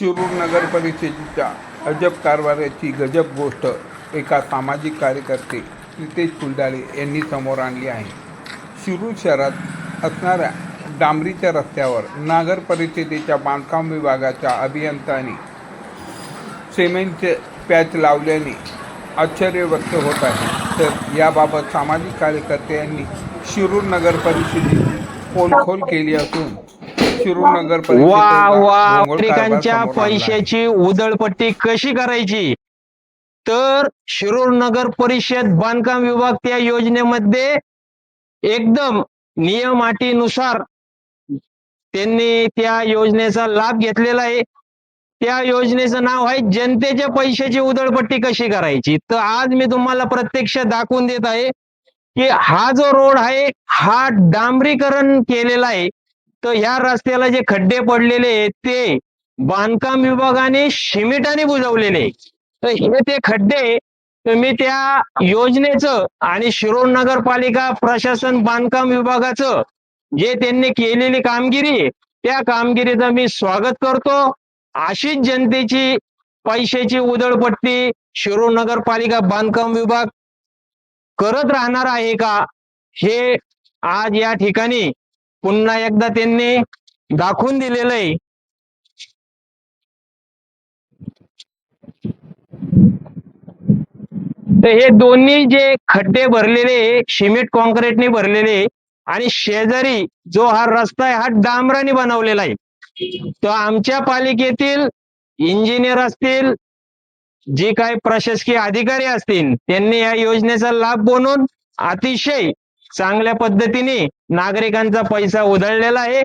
शिरूर नगर परिषदेच्या अजब कारभाराची गजब गोष्ट एका सामाजिक कार्यकर्ते प्रितेश फुलडाळे यांनी समोर आणली आहे. शिरूर शहरात असणाऱ्या डांबरीच्या रस्त्यावर नगर परिषदेच्या बांधकाम विभागाच्या अभियंत्यांनी सिमेंटचे पॅच लावल्याने आश्चर्य व्यक्त होत आहे. तर याबाबत सामाजिक कार्यकर्त्यांनी शिरूर नगर परिषदेची पोलखोल केली असून शिरूर नगर नागरिकांच्या पैशाची उधळपट्टी कशी करायची, तर शिरूर नगर परिषद बांधकाम विभाग त्या योजनेमध्ये एकदम नियम अटीनुसार त्यांनी त्या योजनेचा लाभ घेतलेला आहे. त्या योजनेचं नाव आहे जनतेच्या पैशाची उधळपट्टी कशी करायची. तर आज मी तुम्हाला प्रत्यक्ष दाखवून देत आहे की हा जो रोड आहे हा डांबरीकरण केलेला आहे. तर ह्या रस्त्याला जे खड्डे पडलेले ते बांधकाम विभागाने सिमेंटाने बुजवलेले. तर हे ते खड्डे मी त्या योजनेचं आणि शिरूर नगरपालिका प्रशासन बांधकाम विभागाचं जे त्यांनी केलेली कामगिरी, त्या कामगिरीचं मी स्वागत करतो. अशीच जनतेची पैशाची उधळपट्टी शिरूर नगरपालिका बांधकाम विभाग करत राहणार आहे का, हे आज या ठिकाणी पुन्हा एकदा त्यांनी दाखवून दिलेलं आहे. तर हे दोन्ही जे खड्डे भरलेले सिमेंट कॉन्क्रीटने भरलेले आणि शेजारी जो हा रस्ता आहे हा डांबराने बनवलेला आहे. तर आमच्या पालिकेतील इंजिनियर असतील, जे काही प्रशासकीय अधिकारी असतील, त्यांनी या योजनेचा लाभ बनवून अतिशय चांगल्या पद्धतीने नागरिकांचा पैसा उधळलेला आहे.